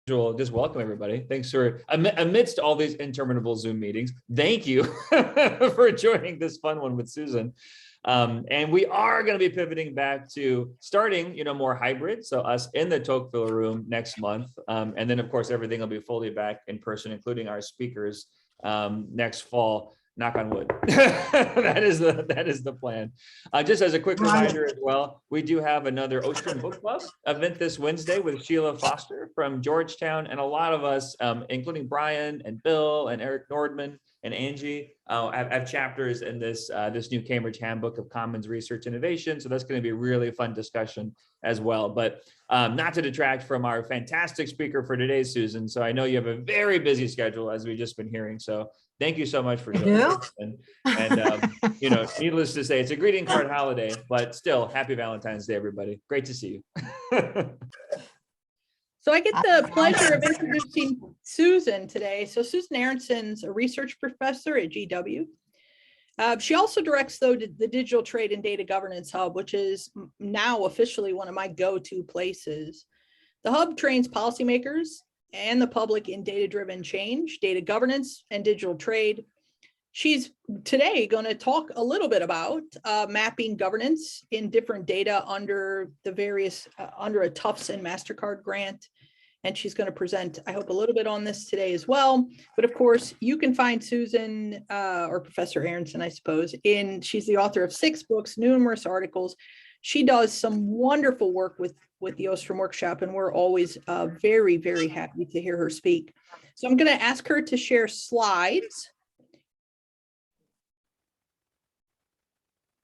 just welcome everybody. Thanks for, amidst all these interminable Zoom meetings, thank you for joining this fun one with Susan. And we are going to be pivoting back to starting, more hybrid. So us in the Tocqueville room next month. And then of course, everything will be fully back in person, including our speakers next fall. Knock on wood. that is the plan. Just as a quick reminder as well, we do have another Ocean Book Club event this Wednesday with Sheila Foster from Georgetown, and a lot of us, including Brian and Bill and Eric Nordman and Angie, have chapters in this new Cambridge Handbook of Commons Research Innovation. So that's going to be a really fun discussion as well. But not to detract from our fantastic speaker for today, Susan. So I know you have a very busy schedule, as we've just been hearing. So thank you so much for joining us. And needless to say, it's a greeting card holiday, but still, happy Valentine's Day, everybody. Great to see you. So I get the pleasure of introducing Susan today. So Susan Aaronson's a research professor at GW. She also directs, though, the Digital Trade and Data Governance Hub, which is now officially one of my go-to places. The hub trains policymakers and the public in data-driven change, data governance, and digital trade. She's today going to talk a little bit about mapping governance in different data under the various, under a Tufts and MasterCard grant. And she's going to present, I hope, a little bit on this today as well. But of course, you can find Susan or Professor Aaronson, I suppose, she's the author of 6 books, numerous articles. She does some wonderful work with the Ostrom Workshop, and we're always very, very happy to hear her speak. So I'm going to ask her to share slides.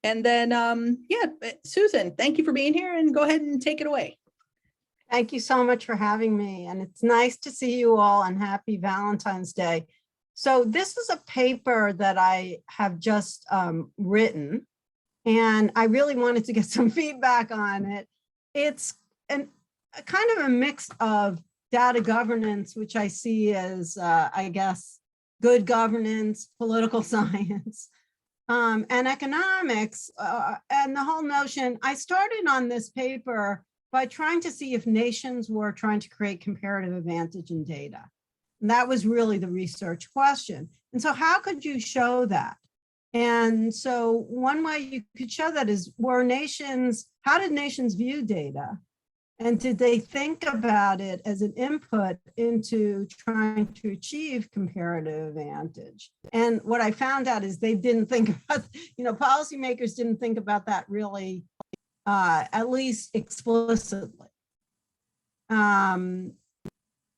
And then, Susan, thank you for being here, and go ahead and take it away. Thank you so much for having me. And it's nice to see you all, and happy Valentine's Day. So this is a paper that I have just written, and I really wanted to get some feedback on it. It's a kind of a mix of data governance, which I see as, I guess, good governance, political science, and economics, and the whole notion. I started on this paper by trying to see if nations were trying to create comparative advantage in data. And that was really the research question. And so how could you show that? And so one way you could show that is, how did nations view data? And did they think about it as an input into trying to achieve comparative advantage? And what I found out is they didn't think about, policymakers didn't think about that really, at least explicitly. But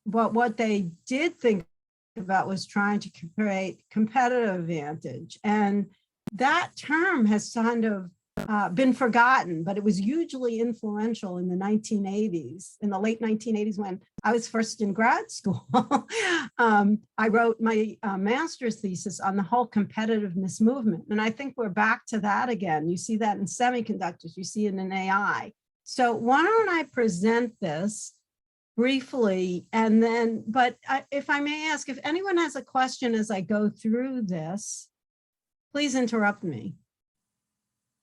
what they did think about was trying to create competitive advantage. And that term has kind of been forgotten, but it was hugely influential in the 1980s, in the late 1980s, when I was first in grad school. I wrote my master's thesis on the whole competitiveness movement. And I think we're back to that again. You see that in semiconductors, you see it in AI. So why don't I present this briefly, and then, if I may ask, if anyone has a question as I go through this, please interrupt me.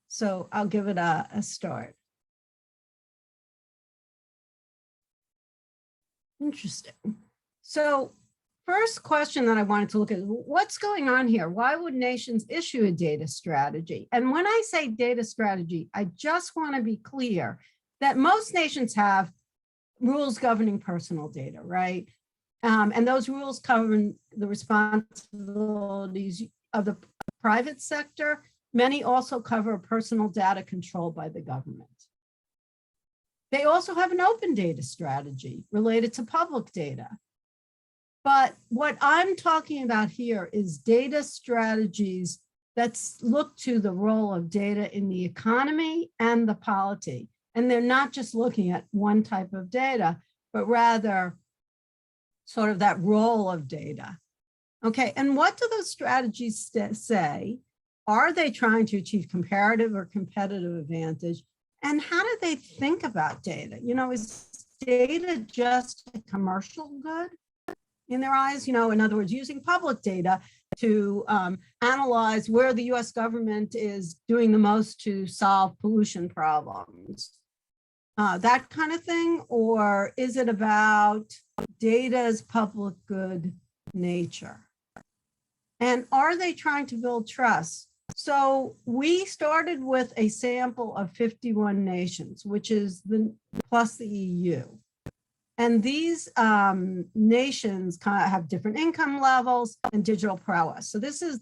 So I'll give it a start. Interesting. So first question that I wanted to look at, what's going on here? Why would nations issue a data strategy? And when I say data strategy, I just want to be clear that most nations have rules governing personal data, right? And those rules govern the responsibilities of the private sector. Many also cover personal data controlled by the government. They also have an open data strategy related to public data. But what I'm talking about here is data strategies that look to the role of data in the economy and the polity. And they're not just looking at one type of data, but rather sort of that role of data. Okay, and what do those strategies say? Are they trying to achieve comparative or competitive advantage? And how do they think about data? Is data just a commercial good in their eyes? In other words, using public data to analyze where the US government is doing the most to solve pollution problems, that kind of thing? Or is it about data's public good nature? And are they trying to build trust? So we started with a sample of 51 nations, which is plus the EU. And these nations kind of have different income levels and digital prowess. So this is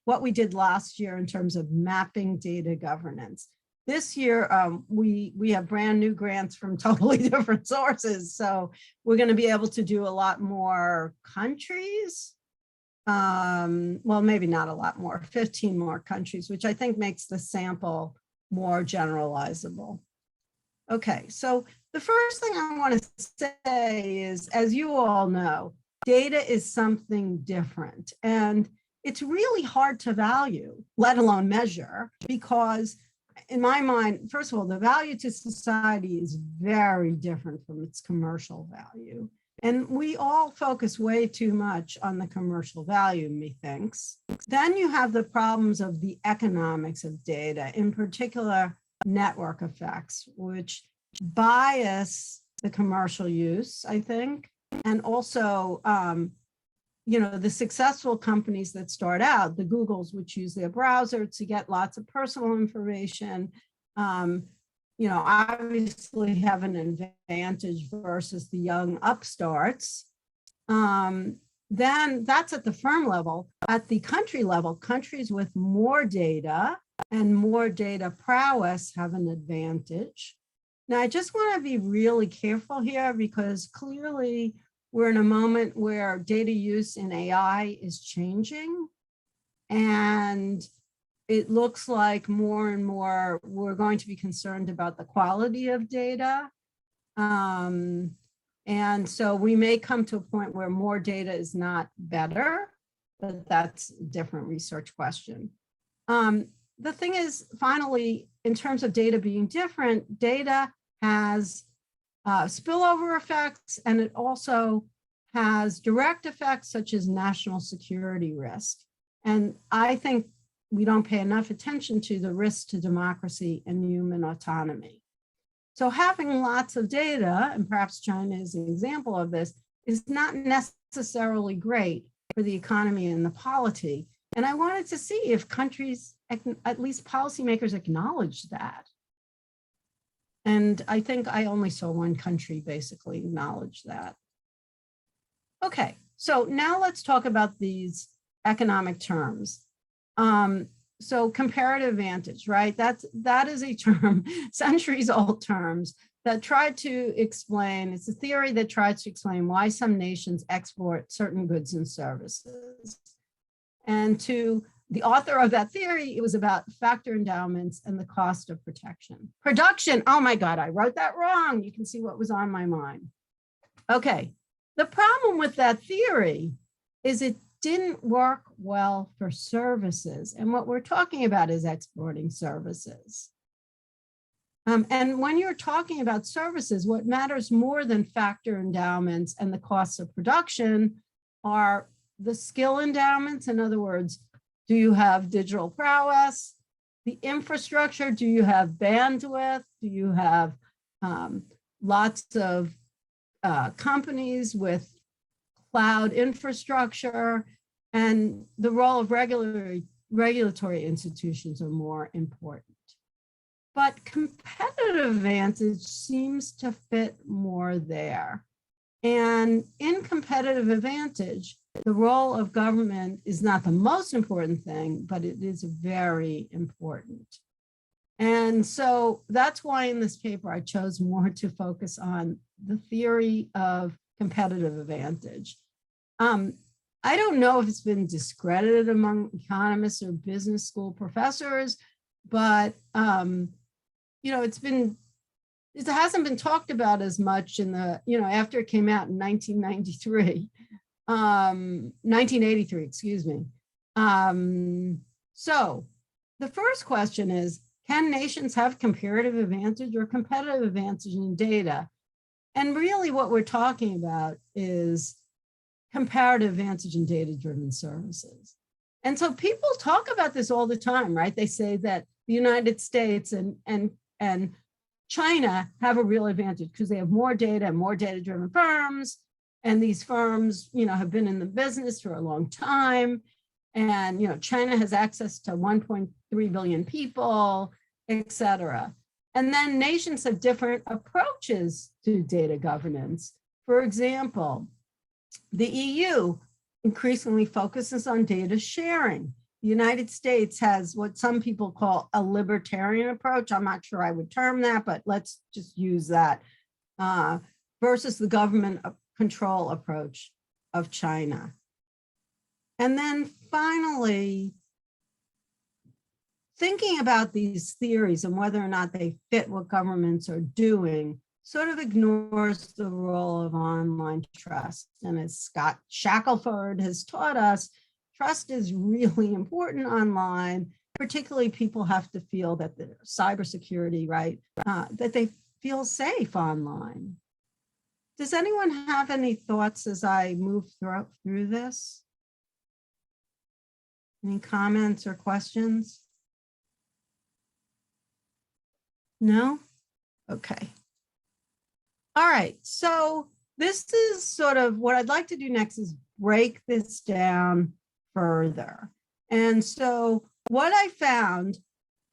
what we did last year in terms of mapping data governance. This year, we have brand new grants from totally different sources. So we're going to be able to do a lot more countries. Well, maybe not a lot more, 15 more countries, which I think makes the sample more generalizable. Okay, so the first thing I want to say is, as you all know, data is something different, and it's really hard to value, let alone measure, because in my mind, first of all, the value to society is very different from its commercial value. And we all focus way too much on the commercial value, methinks. Then you have the problems of the economics of data, in particular, network effects, which bias the commercial use, I think. And also, the successful companies that start out, the Googles, which use their browser to get lots of personal information, obviously have an advantage versus the young upstarts. Then that's at the firm level. At the country level, countries with more data and more data prowess have an advantage. Now, I just want to be really careful here because clearly we're in a moment where data use in AI is changing, and it looks like more and more we're going to be concerned about the quality of data. And so we may come to a point where more data is not better, but that's a different research question. The thing is, finally, in terms of data being different, data has spillover effects, and it also has direct effects such as national security risk. And I think we don't pay enough attention to the risk to democracy and human autonomy. So having lots of data, and perhaps China is an example of this, is not necessarily great for the economy and the polity. And I wanted to see if countries, at least policymakers, acknowledge that. And I think I only saw one country basically acknowledge that. Okay, so now let's talk about these economic terms. So comparative advantage, right? That is a term, centuries old terms that tried to explain, it's a theory that tries to explain why some nations export certain goods and services. And to the author of that theory, it was about factor endowments and the cost of protection. Production, oh my God, I wrote that wrong. You can see what was on my mind. Okay, the problem with that theory is it didn't work well for services. And what we're talking about is exporting services. And when you're talking about services, what matters more than factor endowments and the costs of production are the skill endowments. In other words, do you have digital prowess? The infrastructure, do you have bandwidth? Do you have lots of companies with cloud infrastructure? And the role of regulatory institutions are more important. But competitive advantage seems to fit more there. And in competitive advantage, the role of government is not the most important thing, but it is very important. And so that's why in this paper, I chose more to focus on the theory of competitive advantage. I don't know if it's been discredited among economists or business school professors, but it hasn't been talked about as much in the, after it came out in 1983, excuse me. So the first question is, can nations have comparative advantage or competitive advantage in data? And really what we're talking about is comparative advantage in data-driven services. And so people talk about this all the time, right? They say that the United States and China have a real advantage because they have more data and more data-driven firms. And these firms, have been in the business for a long time. And, China has access to 1.3 billion people, et cetera. And then nations have different approaches to data governance. For example, the EU increasingly focuses on data sharing. The United States has what some people call a libertarian approach. I'm not sure I would term that, but let's just use that, versus the government control approach of China. And then finally, thinking about these theories and whether or not they fit what governments are doing sort of ignores the role of online trust. And as Scott Shackelford has taught us, trust is really important online. Particularly, people have to feel that the cybersecurity, right, that they feel safe online. Does anyone have any thoughts as I move through this? Any comments or questions? No? Okay. All right, so this is sort of what I'd like to do next is break this down further. And so what I found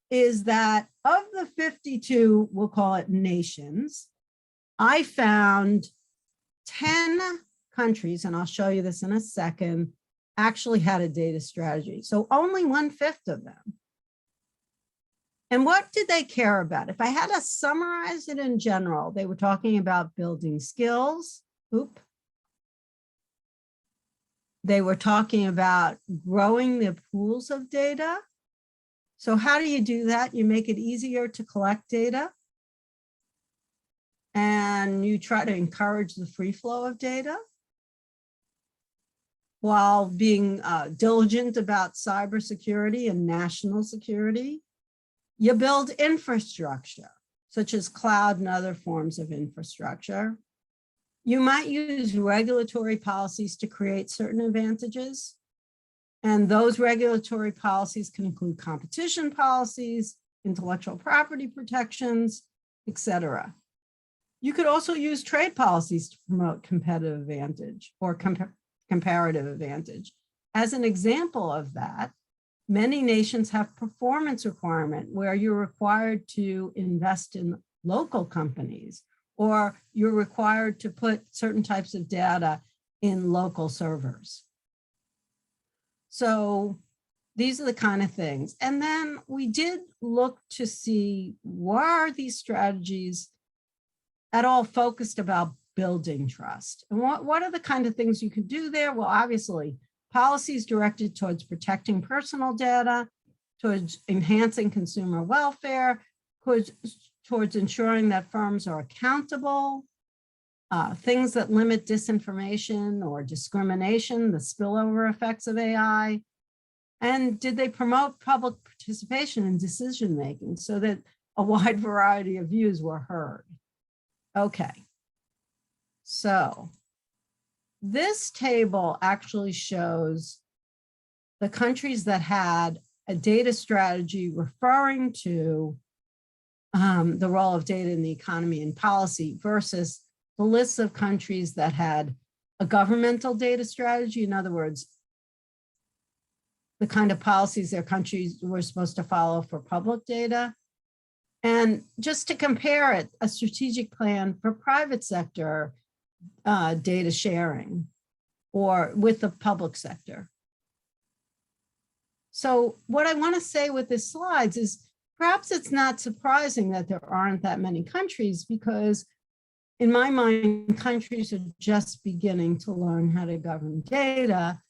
is that of the 52, we'll call it nations, I found 10 countries, and I'll show you this in a second, actually had a data strategy. So only 1/5 of them. And what did they care about? If I had to summarize it in general, they were talking about building skills. They were talking about growing the pools of data. So how do you do that? You make it easier to collect data. And you try to encourage the free flow of data while being diligent about cybersecurity and national security. You build infrastructure, such as cloud and other forms of infrastructure. You might use regulatory policies to create certain advantages. And those regulatory policies can include competition policies, intellectual property protections, et cetera. You could also use trade policies to promote competitive advantage or comparative advantage. As an example of that, many nations have performance requirement where you're required to invest in local companies, or you're required to put certain types of data in local servers. So these are the kind of things. And then we did look to see, were these strategies at all focused about building trust? And what are the kind of things you could do there? Well, obviously, policies directed towards protecting personal data, towards enhancing consumer welfare, towards ensuring that firms are accountable, things that limit disinformation or discrimination, the spillover effects of AI. And did they promote public participation in decision-making so that a wide variety of views were heard? Okay, so this table actually shows the countries that had a data strategy referring to the role of data in the economy and policy versus the lists of countries that had a governmental data strategy. In other words, the kind of policies their countries were supposed to follow for public data. And just to compare it, a strategic plan for private sector data sharing or with the public sector. So what I want to say with this slides is perhaps it's not surprising that there aren't that many countries, because in my mind, countries are just beginning to learn how to govern data,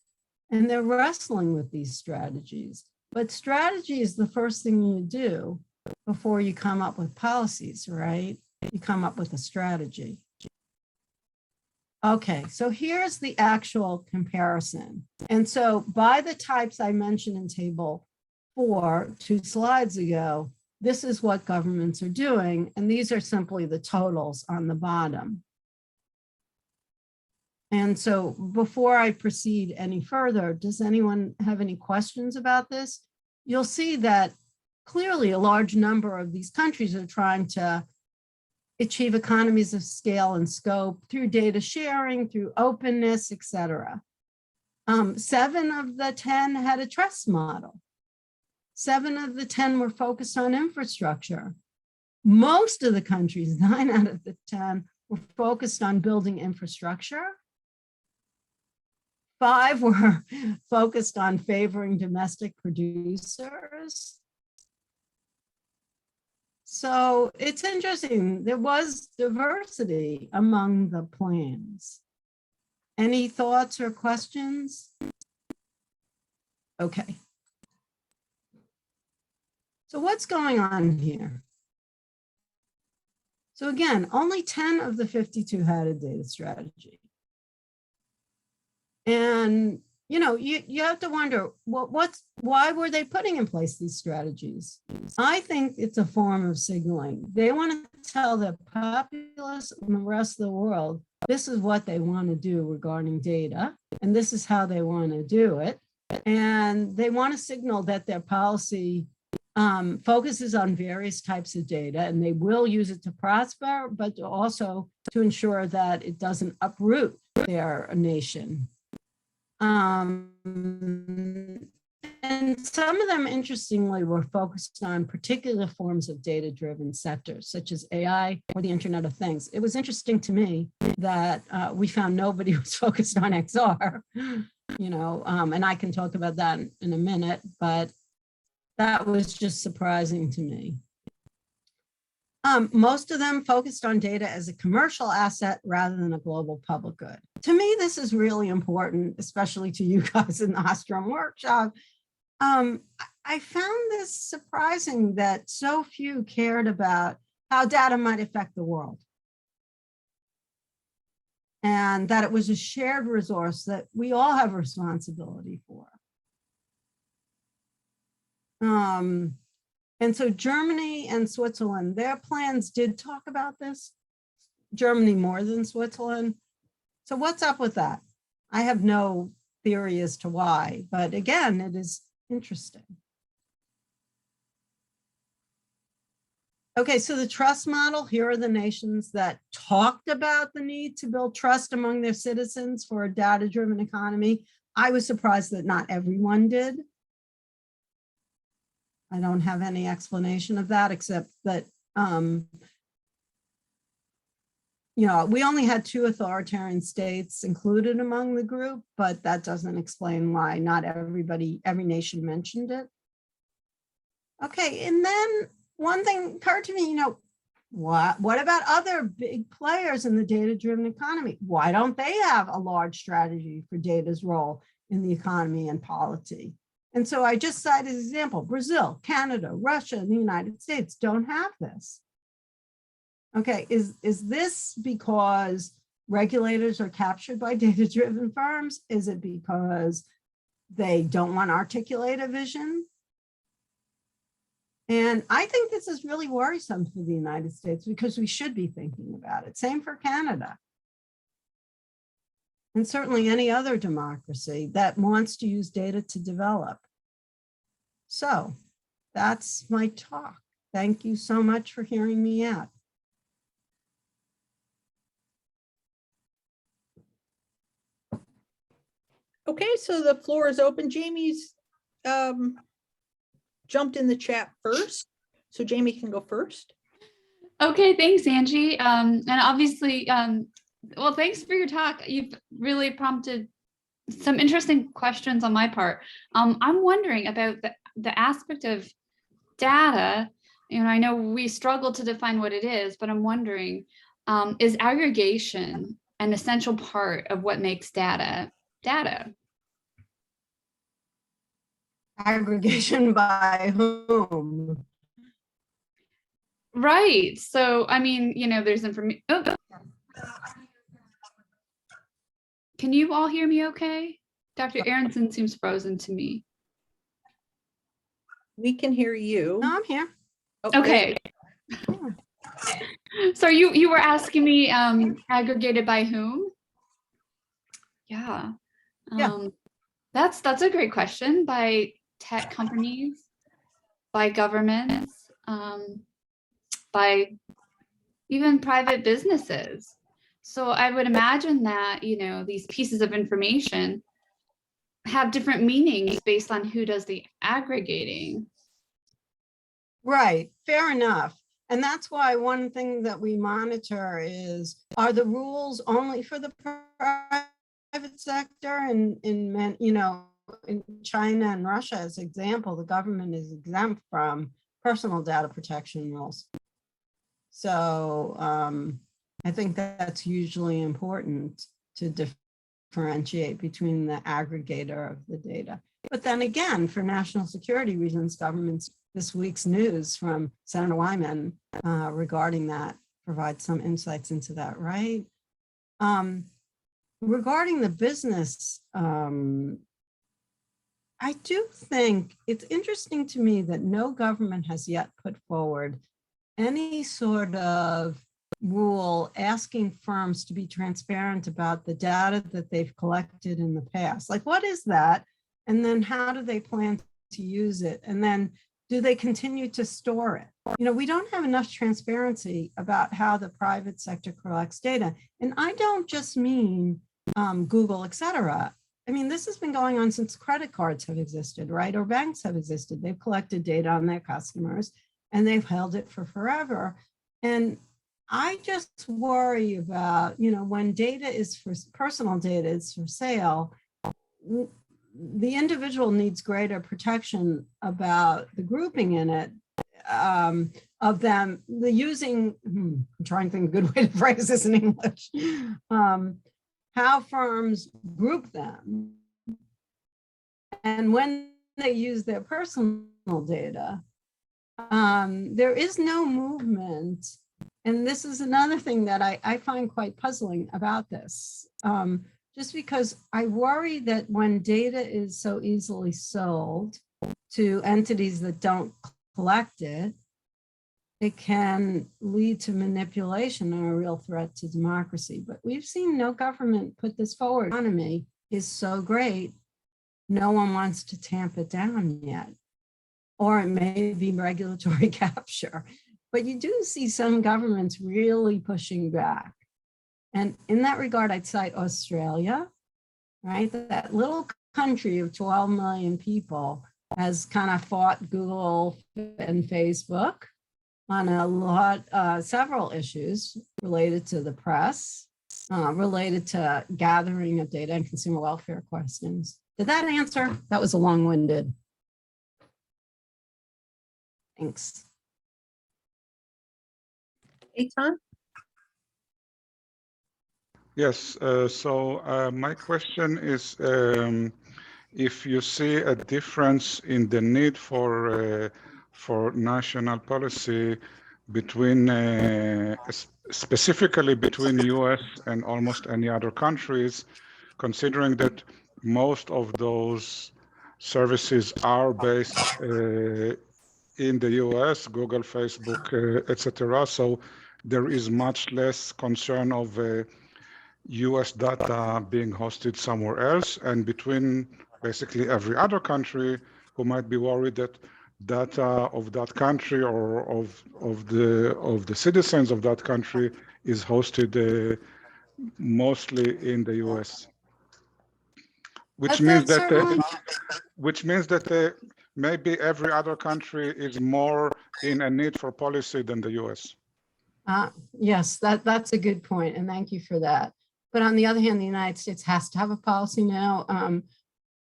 and they're wrestling with these strategies. But strategy is the first thing you do before you come up with policies, right? You come up with a strategy. Okay, so here's the actual comparison. And so by the types I mentioned in table 4, 2 slides ago, this is what governments are doing. And these are simply the totals on the bottom. And so before I proceed any further, does anyone have any questions about this? You'll see that clearly a large number of these countries are trying to achieve economies of scale and scope through data sharing, through openness, et cetera. 7 of the 10 had a trust model. 7 of the 10 were focused on infrastructure. Most of the countries, 9 out of the 10, were focused on building infrastructure. 5 were focused on favoring domestic producers. So it's interesting. There was diversity among the plans. Any thoughts or questions? Okay. So what's going on here? So again, only 10 of the 52 had a data strategy. And you have to wonder, why were they putting in place these strategies? I think it's a form of signaling. They want to tell the populace and the rest of the world, this is what they want to do regarding data, and this is how they want to do it. And they want to signal that their policy focuses on various types of data, and they will use it to prosper, but also to ensure that it doesn't uproot their nation. And some of them, interestingly, were focused on particular forms of data-driven sectors, such as AI or the Internet of Things. It was interesting to me that we found nobody was focused on XR, and I can talk about that in a minute, but that was just surprising to me. Most of them focused on data as a commercial asset rather than a global public good. To me, this is really important, especially to you guys in the Ostrom workshop. I found this surprising that so few cared about how data might affect the world, and that it was a shared resource that we all have responsibility for. And so Germany and Switzerland, their plans did talk about this. Germany more than Switzerland. So what's up with that? I have no theory as to why, but again, it is interesting. Okay, so the trust model, here are the nations that talked about the need to build trust among their citizens for a data-driven economy. I was surprised that not everyone did. I don't have any explanation of that, except that, we only had 2 authoritarian states included among the group, but that doesn't explain why not every nation mentioned it. Okay, and then one thing occurred to me, what about other big players in the data-driven economy? Why don't they have a large strategy for data's role in the economy and polity? And so I just cited as an example, Brazil, Canada, Russia, and the United States don't have this. Okay, is this because regulators are captured by data-driven firms? Is it because they don't want to articulate a vision? And I think this is really worrisome for the United States because we should be thinking about it. Same for Canada. And certainly any other democracy that wants to use data to develop. So that's my talk. Thank you so much for hearing me out. Okay, so the floor is open. Jamie's jumped in the chat first, so Jamie can go first. Okay, thanks, Angie. And obviously, well, thanks for your talk. You've really prompted some interesting questions on my part. I'm wondering about the aspect of data. I know we struggle to define what it is, but I'm wondering, is aggregation an essential part of what makes data data? Aggregation by whom? Right. So, I mean, there's information. Oh. Can you all hear me okay? Dr. Aaronson seems frozen to me. We can hear you. No, I'm here. Okay. So you were asking me aggregated by whom? Yeah. That's a great question. By tech companies, by governments, by even private businesses. So I would imagine that, these pieces of information have different meanings based on who does the aggregating. Right, fair enough. And that's why one thing that we monitor is, are the rules only for the private sector? And in China and Russia, as example, the government is exempt from personal data protection rules. So I think that's usually important to differentiate between the aggregator of the data. But then again, for national security reasons, governments, this week's news from Senator Wyman regarding that provides some insights into that, right? Regarding the business, I do think it's interesting to me that no government has yet put forward any sort of rule asking firms to be transparent about the data that they've collected in the past. Like, what is that? And then how do they plan to use it? And then do they continue to store it? We don't have enough transparency about how the private sector collects data. And I don't just mean Google, et cetera. I mean, this has been going on since credit cards have existed, right? Or banks have existed. They've collected data on their customers and they've held it for forever. And I just worry about, when data is for personal data, it's for sale, the individual needs greater protection about the grouping in it of them, the using, I'm trying to think of a good way to phrase this in English, how firms group them. And when they use their personal data, there is no movement. And this is another thing that I find quite puzzling about this. Just because I worry that when data is so easily sold to entities that don't collect it, it can lead to manipulation or a real threat to democracy. But we've seen no government put this forward. The economy is so great, no one wants to tamp it down yet. Or it may be regulatory capture. But you do see some governments really pushing back. And in that regard, I'd cite Australia, right? That little country of 12 million people has kind of fought Google and Facebook on several issues related to the press, related to gathering of data and consumer welfare questions. Did that answer? That was a long-winded. Thanks. Eitan? Yes, so my question is if you see a difference in the need for national policy between, specifically between US and almost any other countries, considering that most of those services are based in the US, Google, Facebook, etc. So there is much less concern of US data being hosted somewhere else, and between basically every other country who might be worried that data of that country or of the citizens of that country is hosted mostly in the US. Which means that maybe every other country is more in a need for policy than the US. Yes, that's a good point, and thank you for that. But on the other hand, the United States has to have a policy now.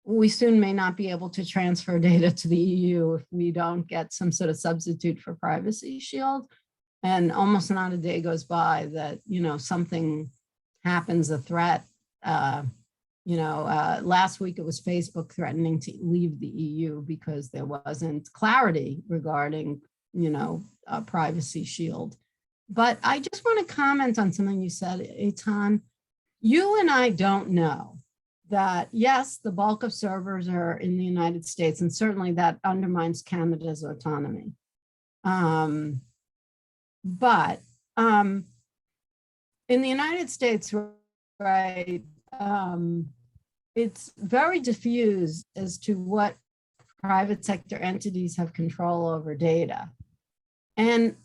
We soon may not be able to transfer data to the EU if we don't get some sort of substitute for Privacy Shield. And almost not a day goes by that, something happens, a threat. Last week it was Facebook threatening to leave the EU because there wasn't clarity regarding, a Privacy Shield. But I just want to comment on something you said, Eitan. You and I don't know that, yes, the bulk of servers are in the United States, and certainly that undermines Canada's autonomy. But in the United States, right, it's very diffused as to what private sector entities have control over data. And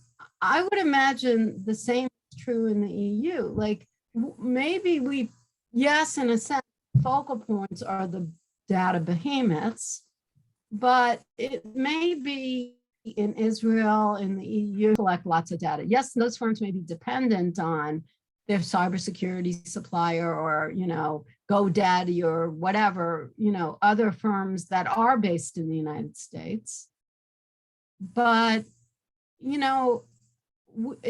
I would imagine the same is true in the EU. Like maybe yes, in a sense, focal points are the data behemoths, but it may be in Israel, in the EU, collect lots of data. Yes, those firms may be dependent on their cybersecurity supplier or, GoDaddy or whatever, other firms that are based in the United States. But,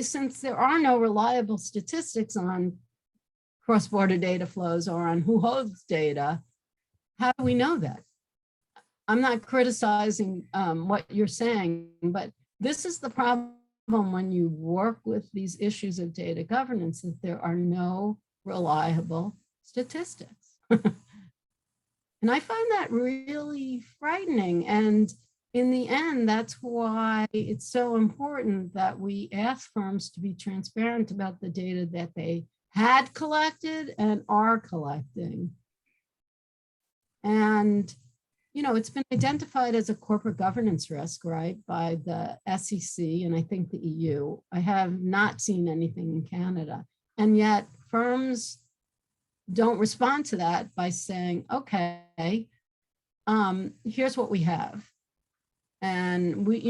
since there are no reliable statistics on cross-border data flows or on who holds data, how do we know that? I'm not criticizing what you're saying, but this is the problem when you work with these issues of data governance, that there are no reliable statistics. And I find that really frightening. And in the end, that's why it's so important that we ask firms to be transparent about the data that they had collected and are collecting. And it's been identified as a corporate governance risk, right, by the SEC and I think the EU. I have not seen anything in Canada. And yet firms don't respond to that by saying, okay, here's what we have. And we've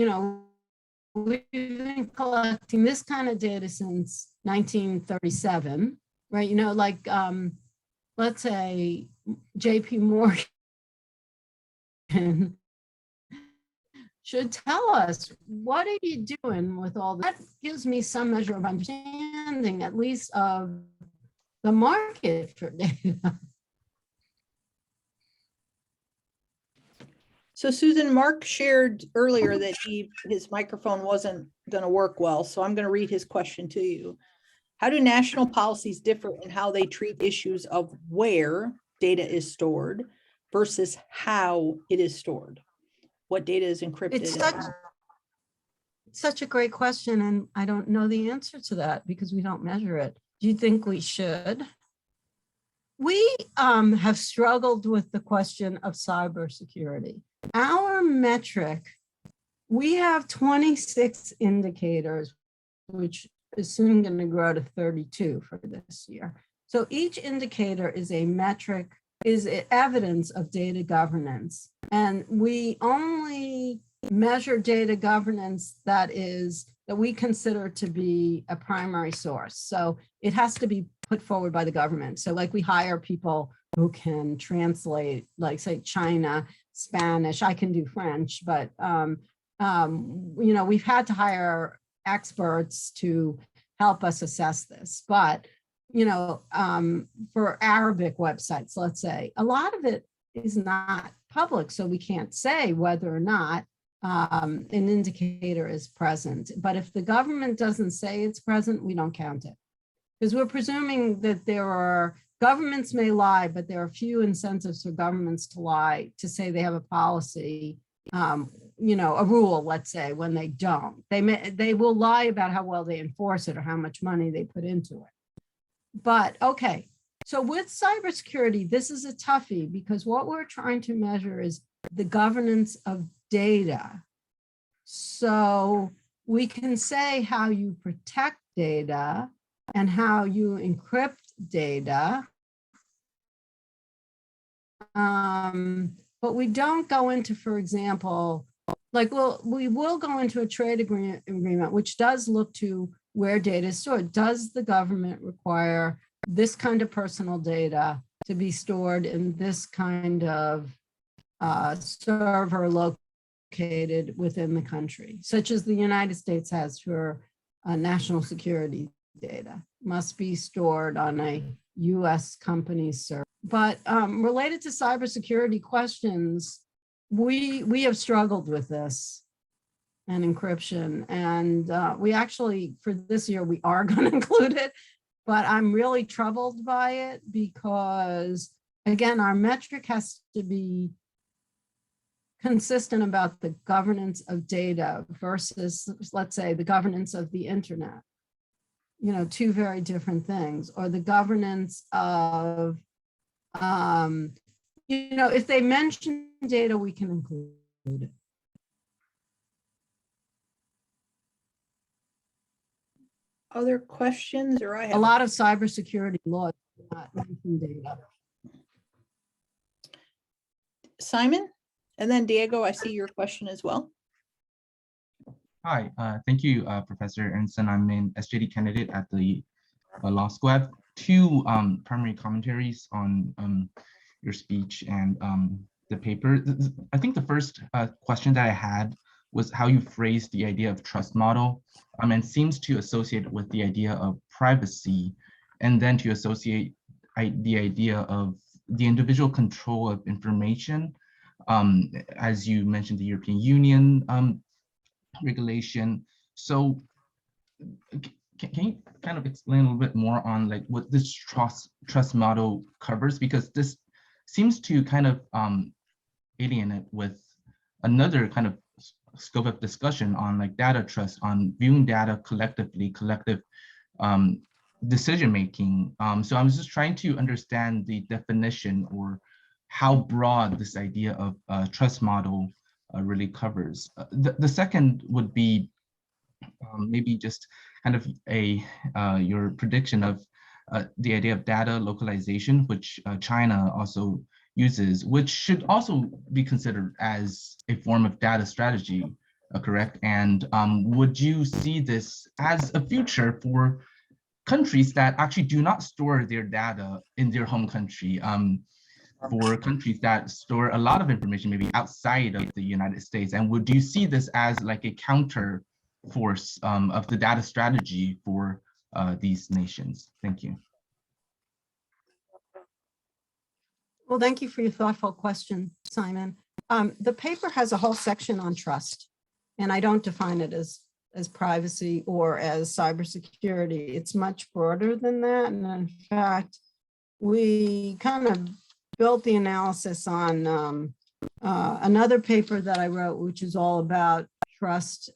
been collecting this kind of data since 1937, right? Let's say JP Morgan should tell us, what are you doing with all that? That gives me some measure of understanding, at least of the market for data. So Susan, Mark shared earlier that his microphone wasn't going to work well. So I'm going to read his question to you. How do national policies differ in how they treat issues of where data is stored versus how it is stored? What data is encrypted? It's such a great question, and I don't know the answer to that because we don't measure it. Do you think we should? We have struggled with the question of cybersecurity. Our metric, we have 26 indicators, which is soon going to grow to 32 for this year. So each indicator is a metric, is evidence of data governance. And we only measure data governance that we consider to be a primary source. So it has to be put forward by the government. So like we hire people who can translate, like say China, Spanish, I can do French, but we've had to hire experts to help us assess this. But for Arabic websites, let's say, a lot of it is not public, so we can't say whether or not an indicator is present. But if the government doesn't say it's present, we don't count it. Because we're presuming that governments may lie, but there are few incentives for governments to lie, to say they have a policy, a rule, let's say, when they don't. They will lie about how well they enforce it or how much money they put into it. But okay, so with cybersecurity, this is a toughie because what we're trying to measure is the governance of data. So we can say how you protect data and how you encrypt data. But we don't go into, for example, we will go into a trade agreement, which does look to where data is stored. Does the government require this kind of personal data to be stored in this kind of server located within the country, such as the United States has for national security data, must be stored on a US company's server. But related to cybersecurity questions, we have struggled with this and encryption. And we actually, for this year, we are going to include it, but I'm really troubled by it because, again, our metric has to be consistent about the governance of data versus, let's say, the governance of the internet. Two very different things. Or the governance of, if they mention data, we can include it. other questions, or I A have lot of cybersecurity laws do not mention data. Simon? And then Diego, I see your question as well. Hi, thank you, Professor Aaronson. I'm an SJD candidate at the law school. I have two primary commentaries on your speech and the paper. I think the first question that I had was how you phrased the idea of trust model, and seems to associate it with the idea of privacy, and then to associate the idea of the individual control of information. As you mentioned, the European Union regulation. So can you kind of explain a little bit more on like what this trust model covers? Because this seems to kind of alienate with another kind of scope of discussion on like data trust, on viewing data collectively, collective decision making. So I was just trying to understand the definition or how broad this idea of trust model really covers. The second would be maybe just kind of your prediction of the idea of data localization, which China also uses, which should also be considered as a form of data strategy, correct? And would you see this as a future for countries that actually do not store their data in their home country? For countries that store a lot of information maybe outside of the United States? And would you see this as like a counter force of the data strategy for these nations? Thank you. Well, thank you for your thoughtful question, Simon. The paper has a whole section on trust, and I don't define it as privacy or as cybersecurity. It's much broader than that. And in fact, we kind of built the analysis on another paper that I wrote, which is all about trust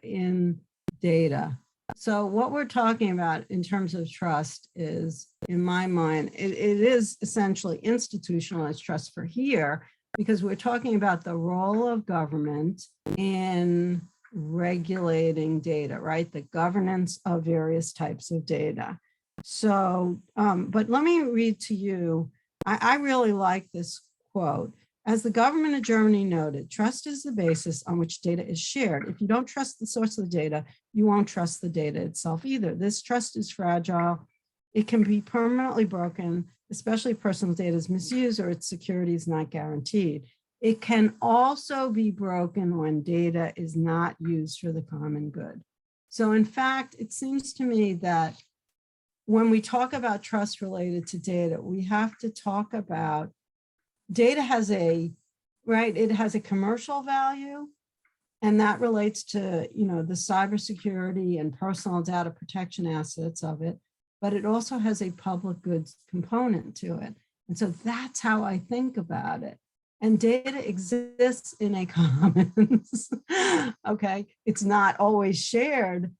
in data. So what we're talking about in terms of trust is, in my mind, it is essentially institutionalized trust for here, because we're talking about the role of government in regulating data, right? The governance of various types of data. So, but let me read to you. I really like this quote. As the government of Germany noted, trust is the basis on which data is shared. If you don't trust the source of the data, you won't trust the data itself either. This trust is fragile. It can be permanently broken, especially if personal data is misused or its security is not guaranteed. It can also be broken when data is not used for the common good. So in fact, it seems to me that when we talk about trust related to data, we have to talk about data has it has a commercial value, and that relates to, the cybersecurity and personal data protection assets of it, but it also has a public goods component to it. And so that's how I think about it. And data exists in a commons, okay? It's not always shared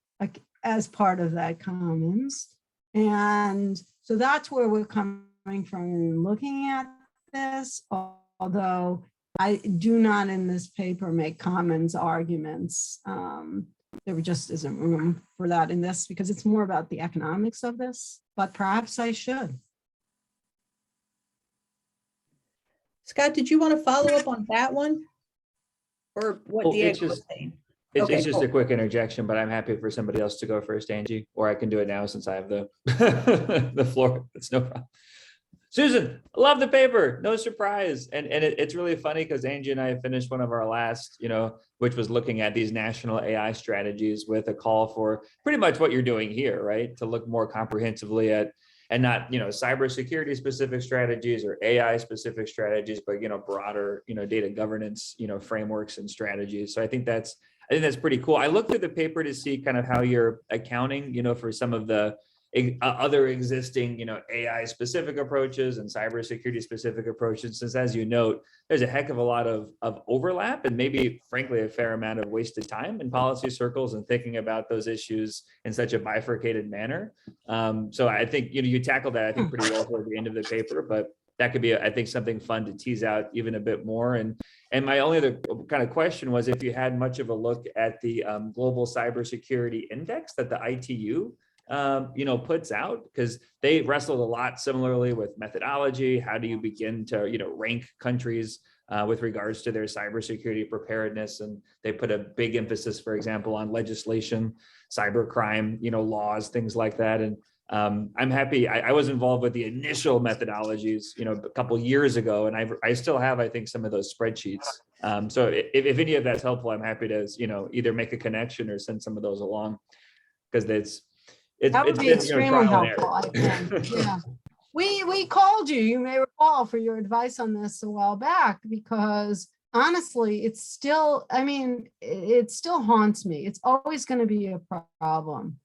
as part of that commons. And so that's where we're coming from in looking at this, although I do not in this paper make commons arguments. There just isn't room for that in this because it's more about the economics of this, but perhaps I should. Scott, did you want to follow up on that one? Or what Diego was saying? It's just a quick interjection, but I'm happy for somebody else to go first, Angie, or I can do it now since I have the the floor. It's no problem. Susan, love the paper, no surprise. And it's really funny because Angie and I finished one of our last, which was looking at these national AI strategies with a call for pretty much what you're doing here, right? To look more comprehensively at, and not, cybersecurity specific strategies or AI specific strategies, but, broader, data governance, frameworks and strategies. So I think that's pretty cool. I looked through the paper to see kind of how you're accounting, for some of the other existing, AI specific approaches and cybersecurity specific approaches, since as you note, there's a heck of a lot of overlap and maybe frankly a fair amount of wasted time in policy circles and thinking about those issues in such a bifurcated manner. So I think, you tackled that, I think, pretty well toward the end of the paper, but that could be, I think, something fun to tease out even a bit more. And my only other kind of question was if you had much of a look at the Global Cybersecurity Index that the ITU puts out, because they wrestled a lot similarly with methodology. How do you begin to, rank countries with regards to their cybersecurity preparedness? And they put a big emphasis, for example, on legislation, cybercrime, laws, things like that. And I'm happy. I was involved with the initial methodologies, a couple years ago, and I still have, I think, some of those spreadsheets. So if any of that's helpful, I'm happy to, either make a connection or send some of those along, because That would it's be been, extremely trial and helpful, I error. think. Yeah. We called you, you may recall, for your advice on this a while back, because honestly, it's still, it still haunts me. It's always going to be a problem.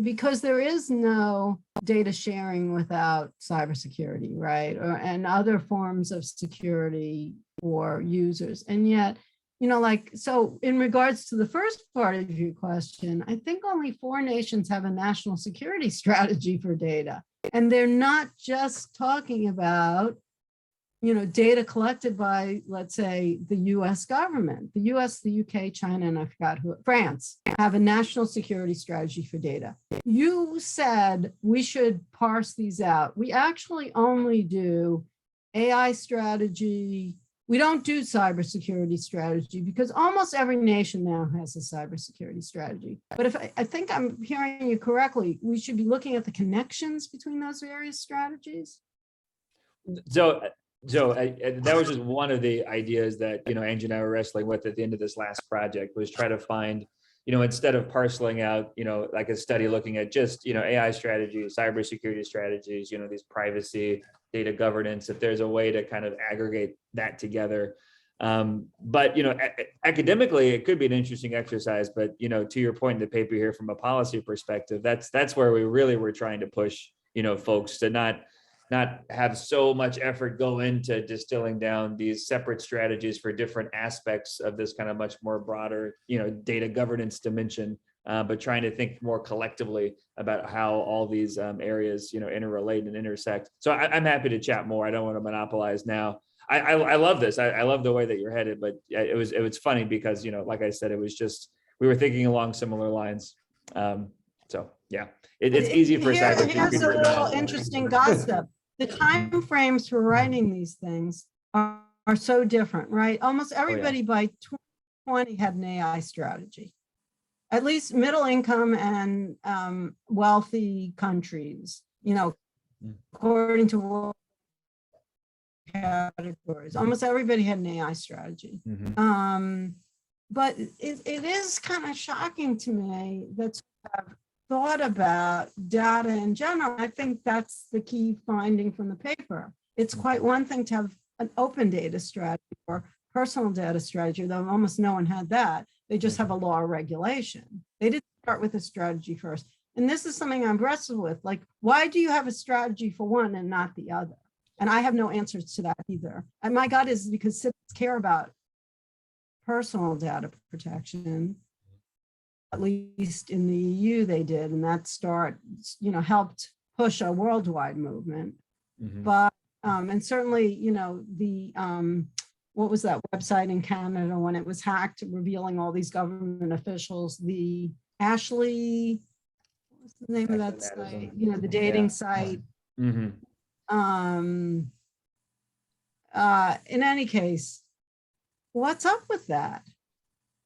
Because there is no data sharing without cybersecurity, right? And other forms of security for users. And yet, so in regards to the first part of your question, I think only 4 nations have a national security strategy for data. And they're not just talking about, data collected by, let's say, the US government. The US, the UK, China, and I forgot who, France, have a national security strategy for data. You said we should parse these out. We actually only do AI strategy. We don't do cybersecurity strategy, because almost every nation now has a cybersecurity strategy. But if I think I'm hearing you correctly, we should be looking at the connections between those various strategies. So that was just one of the ideas that, Angie and I were wrestling with at the end of this last project, was try to find, instead of parceling out, like a study looking at just, AI strategies, cybersecurity strategies, these privacy, data governance, if there's a way to kind of aggregate that together. But, academically, it could be an interesting exercise, but, to your point in the paper here, from a policy perspective, that's where we really were trying to push, folks to not have so much effort go into distilling down these separate strategies for different aspects of this kind of much more broader, data governance dimension, but trying to think more collectively about how all these areas, interrelate and intersect. So I'm happy to chat more. I don't want to monopolize now. I love this. I love the way that you're headed, but it was funny because, like I said, it was just, we were thinking along similar lines. So yeah, it's easy for cybersecurity. Here's a little interesting gossip. The time frames for writing these things are so different, right? Almost everybody by 2020 had an AI strategy, at least middle income and wealthy countries, according to world categories. Almost everybody had an AI strategy. But it is kind of shocking to me that have thought about data in general. I think that's the key finding from the paper. It's quite one thing to have an open data strategy or personal data strategy, though almost no one had that. They just have a law or regulation. They didn't start with a strategy first. And this is something I'm wrestling with. Like, why do you have a strategy for one and not the other? And I have no answers to that either. And my gut is because citizens care about personal data protection. At least in the EU they did, and that helped push a worldwide movement. But and certainly, the what was that website in Canada when it was hacked, revealing all these government officials, the Ashley, what's the name of that site? The dating site. In any case, what's up with that?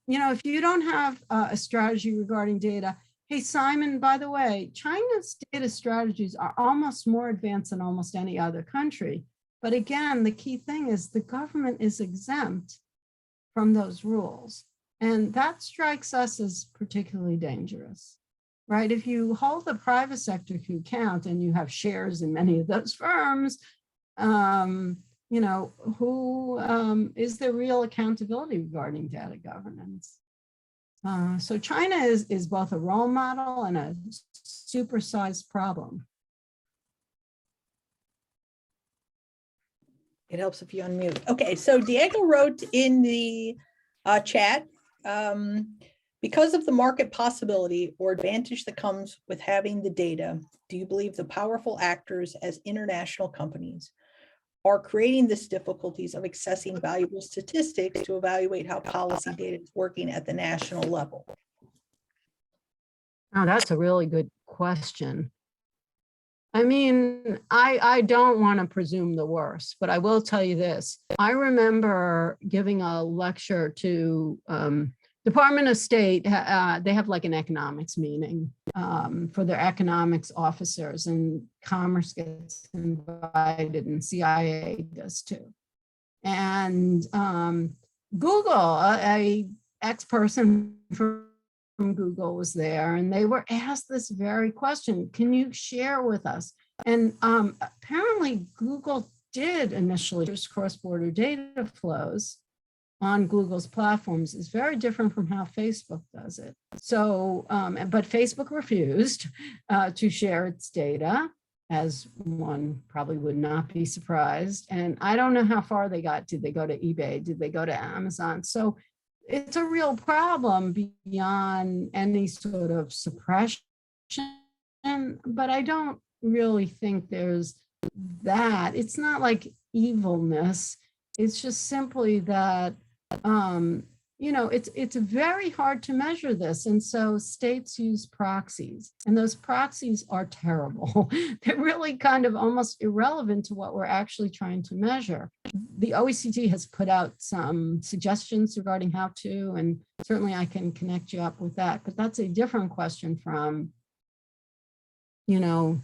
If you don't have a strategy regarding data, hey, Simon, by the way, China's data strategies are almost more advanced than almost any other country. But again, the key thing is the government is exempt from those rules. And that strikes us as particularly dangerous, right? If you hold the private sector to account and you have shares in many of those firms, who is there real accountability regarding data governance? So China is both a role model and a supersized problem. It helps if you unmute. Okay, so Diego wrote in the chat, because of the market possibility or advantage that comes with having the data, do you believe the powerful actors as international companies are creating this difficulties of accessing valuable statistics to evaluate how policy data is working at the national level? Oh, that's a really good question. I mean, I don't want to presume the worst, but I will tell you this. I remember giving a lecture to Department of State. They have like an economics meeting for their economics officers, and Commerce gets invited and CIA does too. And Google, a ex-person from Google was there, and they were asked this very question: can you share with us? And apparently Google did initially use cross-border data flows on Google's platforms. Is very different from how Facebook does it. So, but Facebook refused to share its data, as one probably would not be surprised. And I don't know how far they got. Did they go to eBay? Did they go to Amazon? So it's a real problem beyond any sort of suppression, but I don't really think there's that. It's not like evilness. It's just simply that, you know, it's very hard to measure this. And so states use proxies, and those proxies are terrible. They're really kind of almost irrelevant to what we're actually trying to measure. The OECD has put out some suggestions regarding how to, and certainly I can connect you up with that, but that's a different question from, you know,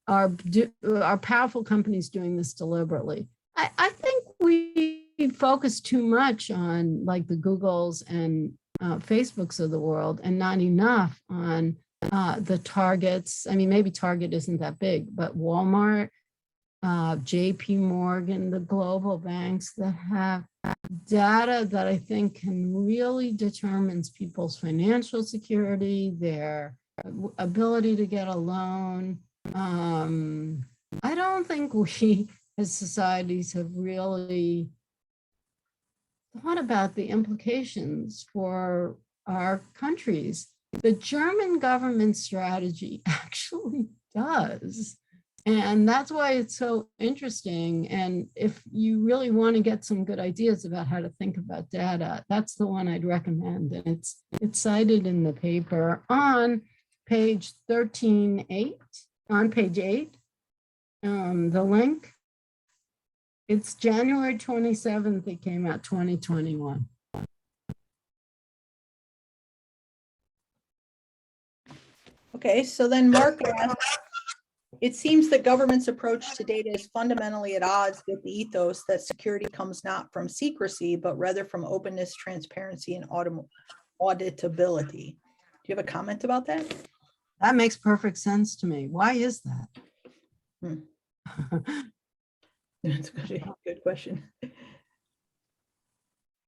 are powerful companies doing this deliberately? I think we focus too much on like the Googles and Facebooks of the world, and not enough on the Targets. I mean, maybe Target isn't that big, but Walmart, JP Morgan, the global banks that have data that I think can really determines people's financial security, their ability to get a loan. I don't think we as societies have really thought about the implications for our countries. The German government strategy actually does. And that's why it's so interesting. And if you really want to get some good ideas about how to think about data, that's the one I'd recommend. And it's cited in the paper on page 13.8, on page 8, the link. It's January 27th, it came out 2021. Okay, so then Mark asks, it seems that government's approach to data is fundamentally at odds with the ethos that security comes not from secrecy, but rather from openness, transparency, and auditability. Do you have a comment about that? That makes perfect sense to me. Why is that? That's a good question.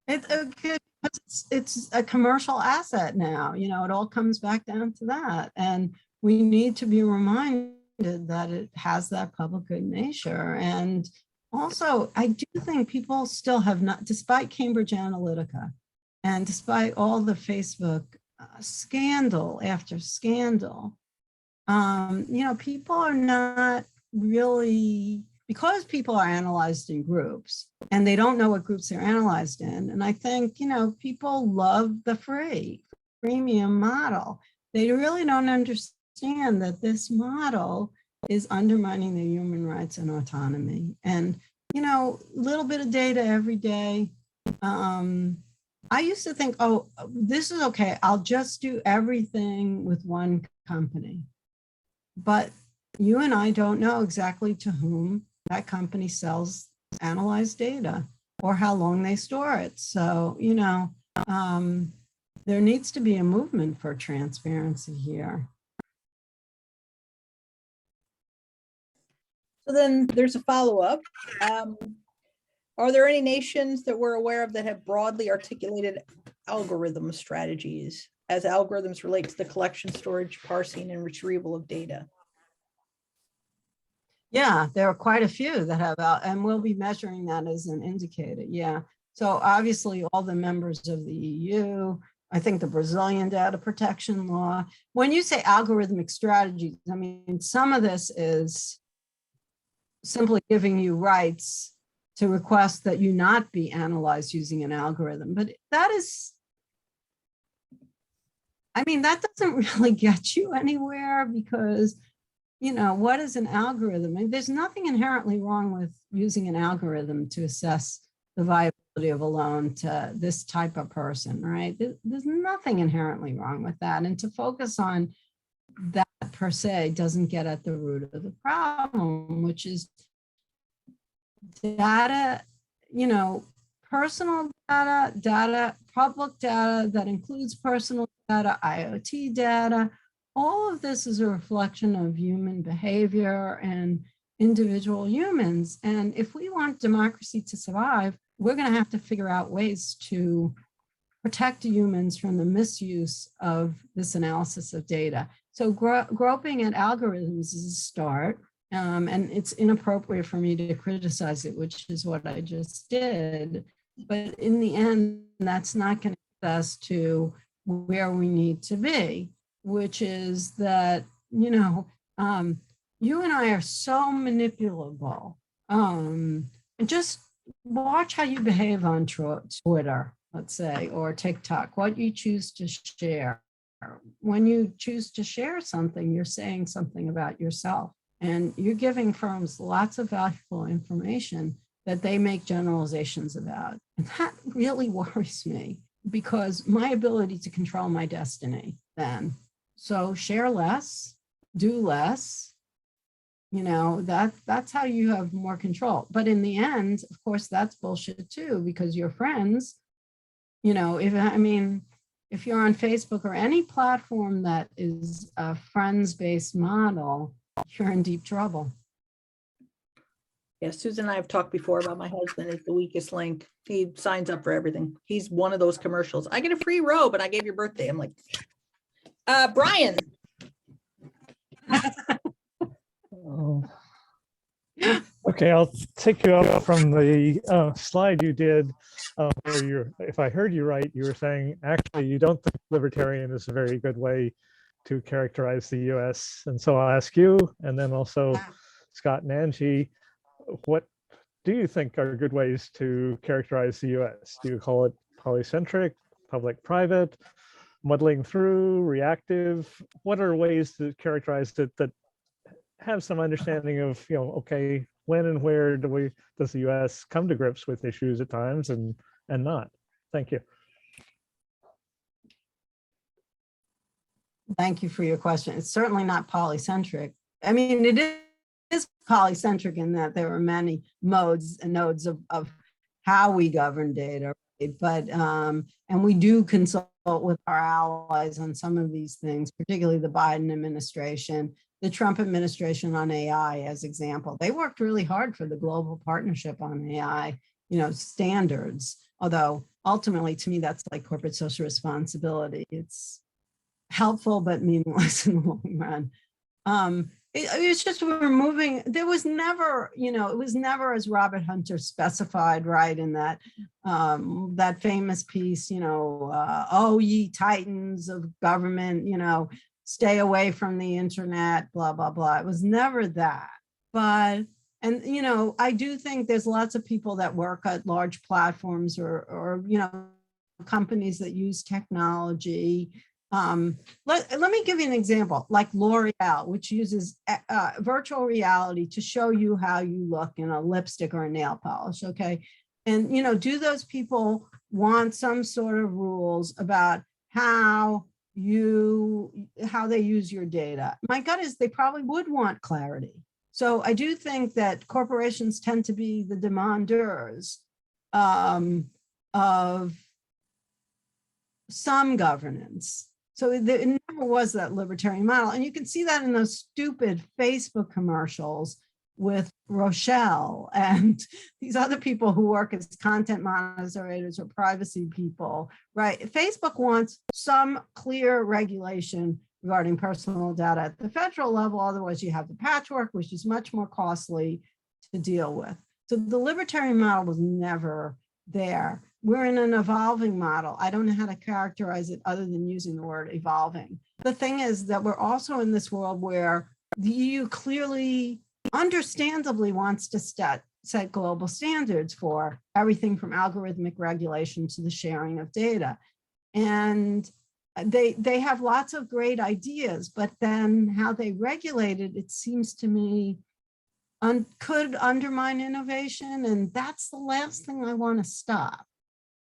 It's a commercial asset now. You know, it all comes back down to that. And we need to be reminded that it has that public good nature. And also, I do think people still have not, despite Cambridge Analytica, and despite all the Facebook scandal after scandal, you know, people are not really, because people are analyzed in groups and they don't know what groups they're analyzed in. And I think, you know, people love the freemium model. They really don't understand that this model is undermining their human rights and autonomy. And, you know, a little bit of data every day. I used to think, oh, this is okay. I'll just do everything with one company. But you and I don't know exactly to whom that company sells analyzed data or how long they store it. So, you know, there needs to be a movement for transparency here. So then there's a follow-up. Are there any nations that we're aware of that have broadly articulated algorithm strategies as algorithms relate to the collection, storage, parsing, and retrieval of data? Yeah, there are quite a few that have, and we'll be measuring that as an indicator. Yeah. So obviously all the members of the EU, I think the Brazilian data protection law. When you say algorithmic strategies, I mean, some of this is simply giving you rights to request that you not be analyzed using an algorithm. But that is, I mean, that doesn't really get you anywhere because, you know, what is an algorithm? And there's nothing inherently wrong with using an algorithm to assess the viability of a loan to this type of person, right? There's nothing inherently wrong with that. And to focus on that per se doesn't get at the root of the problem, which is data, you know, personal data, public data that includes personal data, IoT data. All of this is a reflection of human behavior and individual humans. And if we want democracy to survive, we're going to have to figure out ways to protect humans from the misuse of this analysis of data. So groping at algorithms is a start. And it's inappropriate for me to criticize it, which is what I just did. But in the end, that's not going to get us to where we need to be, which is that, you know, you and I are so manipulable. And just watch how you behave on Twitter, let's say, or TikTok, what you choose to share. When you choose to share something, you're saying something about yourself. And you're giving firms lots of valuable information that they make generalizations about. And that really worries me because my ability to control my destiny then. So share less, do less, you know, that's how you have more control. But in the end, of course, that's bullshit too, because your friends, you know, if you're on Facebook or any platform that is a friends-based model, you're in deep trouble. Yeah, Susan and I have talked before about my husband is the weakest link. He signs up for everything. He's one of those commercials. I get a free robe, and I gave your birthday. I'm like, Brian. Oh. Okay, I'll take you up from the slide you did where you're, if I heard you right, you were saying actually you don't think libertarian is a very good way to characterize the US. And so I'll ask you, and then also Scott and Angie, what do you think are good ways to characterize the US? Do you call it polycentric, public-private, muddling through, reactive? What are ways to characterize it that have some understanding of, you know, okay, when and where does the US come to grips with issues at times and not? Thank you. Thank you for your question. It's certainly not polycentric. I mean, it is polycentric in that there are many modes and nodes of how we govern data, right? But and we do consult with our allies on some of these things, particularly the Biden administration, the Trump administration on AI as example. They worked really hard for the global partnership on AI, you know, standards. Although ultimately, to me, that's like corporate social responsibility. It's helpful but meaningless in the long run. It's just we're moving. There was never, you know, it was never as Robert Hunter specified, right, in that that famous piece, you know, oh ye titans of government, you know, stay away from the internet, blah blah blah. It was never that. But and you know, I do think there's lots of people that work at large platforms or you know, companies that use technology. Let me give you an example, like L'Oreal, which uses virtual reality to show you how you look in a lipstick or a nail polish, okay? And, you know, do those people want some sort of rules about how they use your data? My gut is they probably would want clarity. So I do think that corporations tend to be the demanders of some governance. So it never was that libertarian model. And you can see that in those stupid Facebook commercials with Rochelle and these other people who work as content moderators or privacy people, right? Facebook wants some clear regulation regarding personal data at the federal level. Otherwise, you have the patchwork, which is much more costly to deal with. So the libertarian model was never there. We're in an evolving model. I don't know how to characterize it other than using the word evolving. The thing is that we're also in this world where the EU clearly, understandably wants to set global standards for everything from algorithmic regulation to the sharing of data. And they have lots of great ideas, but then how they regulate it, it seems to me, could undermine innovation. And that's the last thing I want to stop.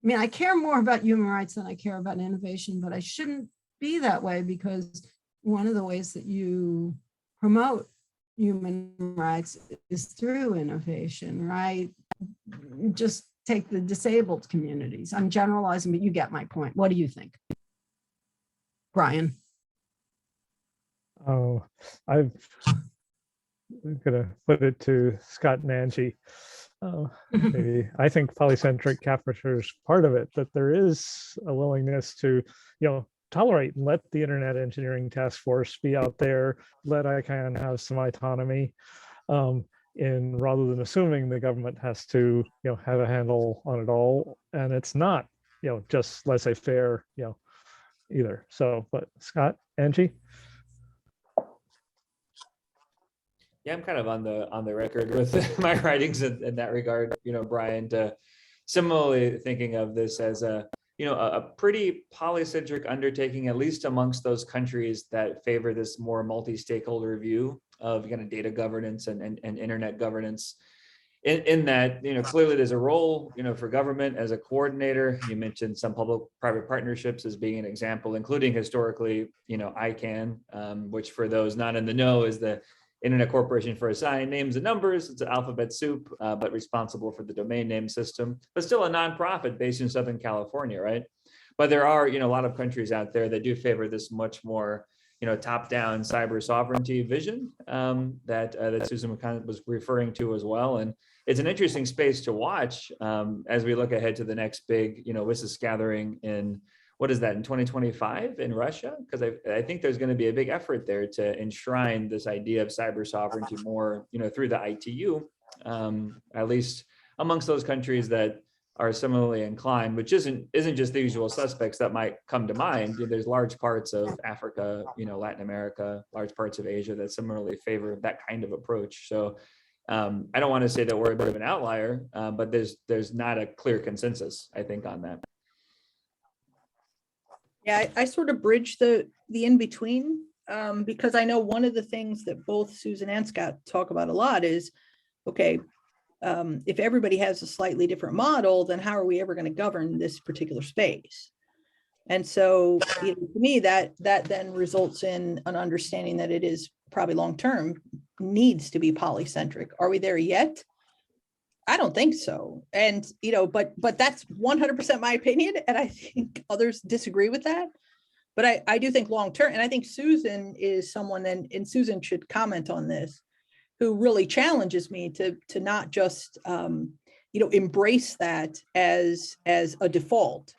I mean, I care more about human rights than I care about innovation, but I shouldn't be that way, because one of the ways that you promote human rights is through innovation, right? Just take the disabled communities. I'm generalizing, but you get my point. What do you think, Brian? Oh, I'm gonna put it to Scott and Angie. Maybe I think polycentric capture is part of it, that there is a willingness to, tolerate and let the Internet Engineering Task Force be out there, let ICANN have some autonomy, in rather than assuming the government has to, have a handle on it all. And it's not, just laissez-faire, either. So, but Scott, Angie? Yeah, I'm kind of on the record with my writings in that regard, Brian, to similarly thinking of this as a pretty polycentric undertaking, at least amongst those countries that favor this more multi-stakeholder view of kind of data governance and internet governance. In that, clearly there's a role, for government as a coordinator. You mentioned some public-private partnerships as being an example, including historically, ICANN, which for those not in the know is the Internet Corporation for Assigned Names and Numbers. It's an alphabet soup, but responsible for the domain name system, but still a nonprofit based in Southern California, right? But there are, a lot of countries out there that do favor this much more, top-down cyber sovereignty vision that Susan kind of was referring to as well. And it's an interesting space to watch as we look ahead to the next big, WSIS gathering in, what is that, in 2025 in Russia? Because I think there's going to be a big effort there to enshrine this idea of cyber sovereignty more, through the ITU, at least amongst those countries that are similarly inclined, which isn't just the usual suspects that might come to mind. There's large parts of Africa, Latin America, large parts of Asia that similarly favor that kind of approach. So I don't want to say that we're a bit of an outlier, but there's not a clear consensus, I think, on that. Yeah, I sort of bridge the in-between, because I know one of the things that both Susan and Scott talk about a lot is, okay, if everybody has a slightly different model, then how are we ever going to govern this particular space? And so, to me, that then results in an understanding that it is probably long-term needs to be polycentric. Are we there yet? I don't think so. And, but that's 100% my opinion. And I think others disagree with that. But I do think long-term, and I think Susan is someone, and Susan should comment on this, who really challenges me to not just, embrace that as a default,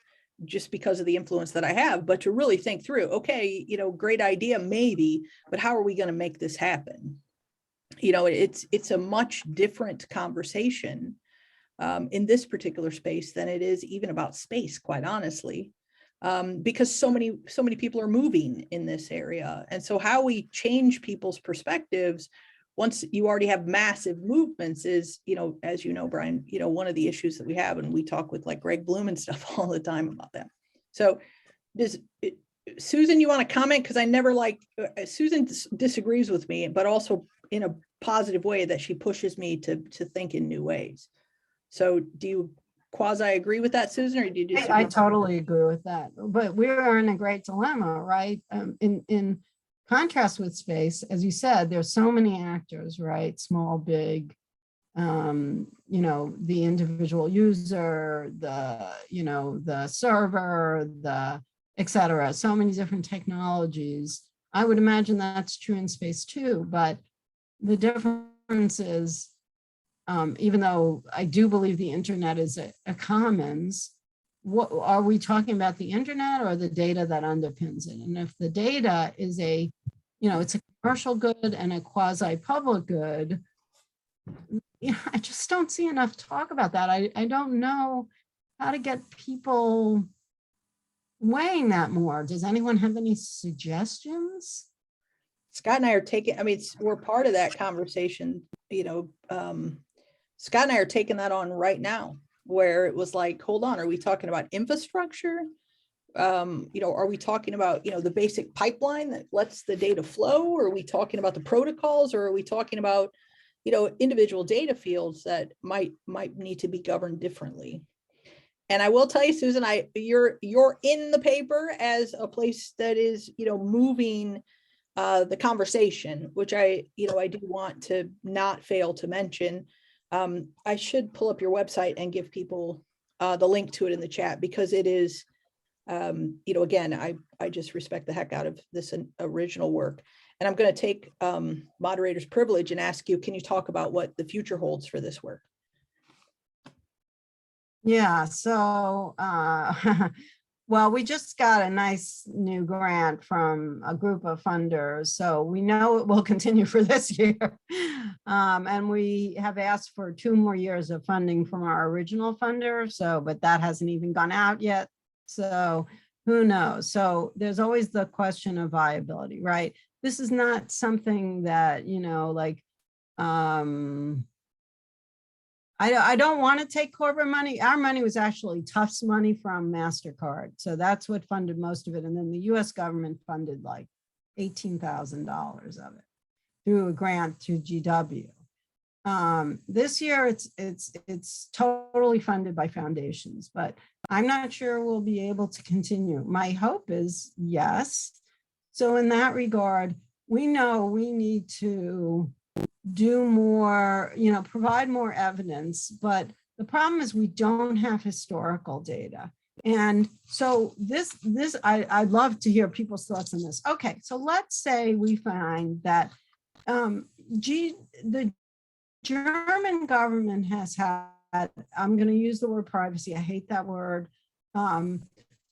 just because of the influence that I have, but to really think through, okay, great idea, maybe, but how are we going to make this happen? It's a much different conversation in this particular space than it is even about space, quite honestly, because so many people are moving in this area. And so how we change people's perspectives once you already have massive movements is, as you know, Brian, one of the issues that we have, and we talk with like Greg Bloom and stuff all the time about that. So Susan, you want to comment? Because I never Susan disagrees with me, but also in a positive way that she pushes me to think in new ways. So do you quasi agree with that, Susan, or do you disagree? I totally agree with that, but we are in a great dilemma, right? In contrast with space, as you said, there's so many actors, right? Small, big, the individual user, the server, et cetera, so many different technologies. I would imagine that's true in space too, but the difference is, even though I do believe the internet is a commons, what are we talking about, the internet or the data that underpins it? And if the data is it's a commercial good and a quasi-public good, I just don't see enough talk about that. I don't know how to get people weighing that more. Does anyone have any suggestions? Scott and I are taking, we're part of that conversation, Scott and I are taking that on right now, where it was like, hold on, are we talking about infrastructure? are we talking about, the basic pipeline that lets the data flow? Or are we talking about the protocols, or are we talking about, individual data fields that might need to be governed differently? And I will tell you, Susan, you're in the paper as a place that is, moving the conversation, which I do want to not fail to mention. I should pull up your website and give people the link to it in the chat, because it is, again, I just respect the heck out of this original work. And I'm going to take moderator's privilege and ask you, can you talk about what the future holds for this work? Yeah, so, well, we just got a nice new grant from a group of funders, so we know it will continue for this year. And we have asked for 2 more years of funding from our original funder, but that hasn't even gone out yet. So who knows? So there's always the question of viability, right? This is not something that, I don't want to take corporate money. Our money was actually Tufts money from MasterCard. So that's what funded most of it. And then the US government funded like $18,000 of it through a grant through GW. This year it's totally funded by foundations, but I'm not sure we'll be able to continue. My hope is yes. So in that regard, we know we need to do more, provide more evidence, but the problem is we don't have historical data. And so I'd love to hear people's thoughts on this. Okay, so let's say we find that the German government has had, I'm going to use the word privacy, I hate that word,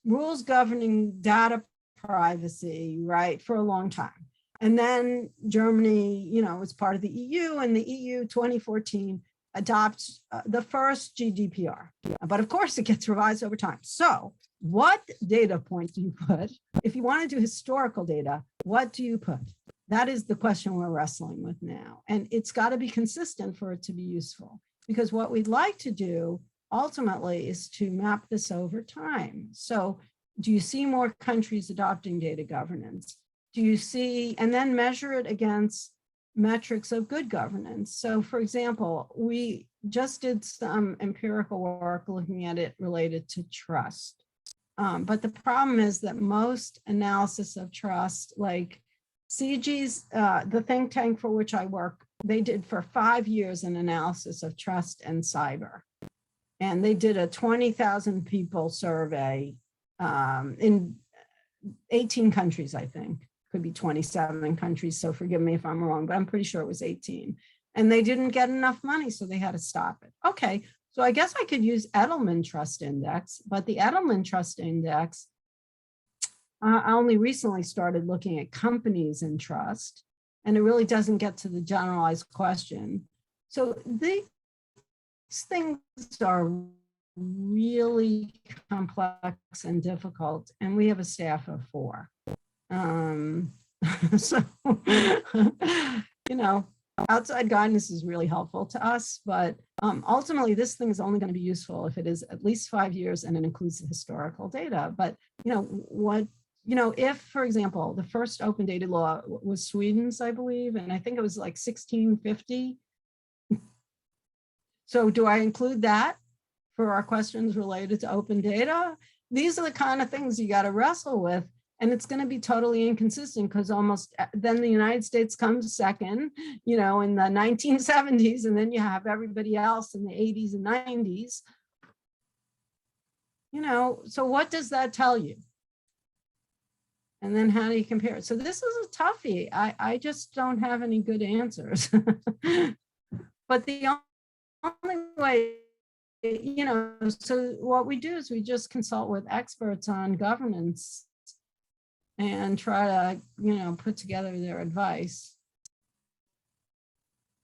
rules governing data privacy, right, for a long time. And then Germany, is part of the EU, and the EU 2014 adopts the first GDPR. But of course, it gets revised over time. So what data point do you put? If you want to do historical data, what do you put? That is the question we're wrestling with now. And it's got to be consistent for it to be useful. Because what we'd like to do ultimately is to map this over time. So do you see more countries adopting data governance? Do you see, and then measure it against metrics of good governance? So for example, we just did some empirical work looking at it related to trust. But the problem is that most analysis of trust, like CG's, the think tank for which I work, they did for 5 years an analysis of trust and cyber. And they did a 20,000 people survey in 18 countries, I think. Could be 27 countries, so forgive me if I'm wrong, but I'm pretty sure it was 18. And they didn't get enough money, so they had to stop it. Okay, so I guess I could use Edelman Trust Index, but the Edelman Trust Index, I only recently started looking at companies in trust, and it really doesn't get to the generalized question. So these things are really complex and difficult, and we have a staff of 4. So, outside guidance is really helpful to us, but ultimately this thing is only going to be useful if it is at least 5 years and it includes the historical data. But, if, for example, the first open data law was Sweden's, I believe, and I think it was like 1650. So do I include that for our questions related to open data? These are the kind of things you got to wrestle with. And it's going to be totally inconsistent because then the United States comes second, in the 1970s, and then you have everybody else in the 80s and 90s. So what does that tell you? And then how do you compare it? So this is a toughie. I just don't have any good answers. But the only way, so what we do is we just consult with experts on governance and try to, put together their advice.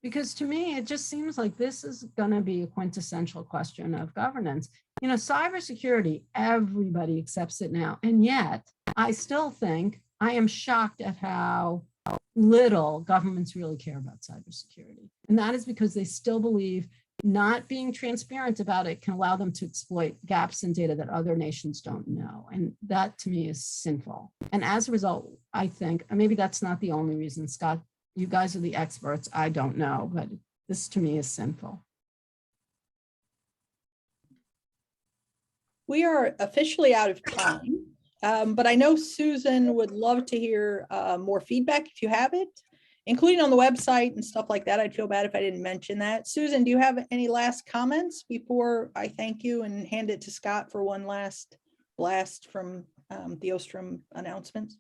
Because to me, it just seems like this is going to be a quintessential question of governance. Cybersecurity, everybody accepts it now. And yet, I still think, I am shocked at how little governments really care about cybersecurity. And that is because they still believe not being transparent about it can allow them to exploit gaps in data that other nations don't know. And that to me is sinful. And as a result, I think, and maybe that's not the only reason, Scott, you guys are the experts, I don't know, but this to me is sinful. We are officially out of time, but I know Susan would love to hear more feedback if you have it, including on the website and stuff like that. I'd feel bad if I didn't mention that. Susan, do you have any last comments before I thank you and hand it to Scott for one last blast from the Ostrom announcements?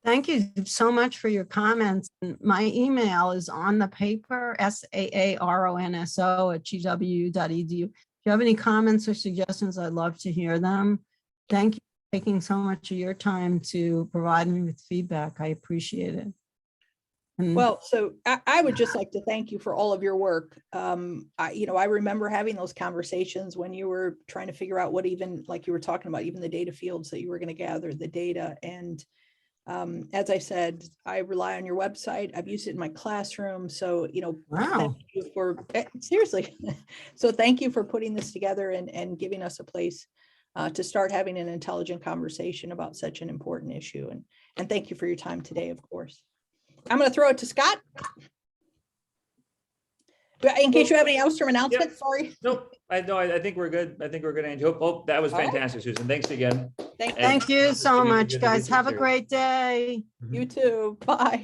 Thank you so much for your comments. My email is on the paper, saaronso@gw.edu. If you have any comments or suggestions, I'd love to hear them. Thank you for taking so much of your time to provide me with feedback. I appreciate it. And Well, so I would just like to thank you for all of your work. I remember having those conversations when you were trying to figure out what, even like you were talking about, even the data fields that you were going to gather the data. And as I said, I rely on your website. I've used it in my classroom. So, wow. thank you for, seriously. So thank you for putting this together and giving us a place to start having an intelligent conversation about such an important issue. And thank you for your time today, of course. I'm going to throw it to Scott. In case you have any Ostrom announcements, sorry. Nope, I think we're good. I think we're good, Angie. Oh, that was All right. fantastic, Susan. Thanks again. Thank And Thank you so continue to much, do the guys. research Have a here. great day. you too. Bye.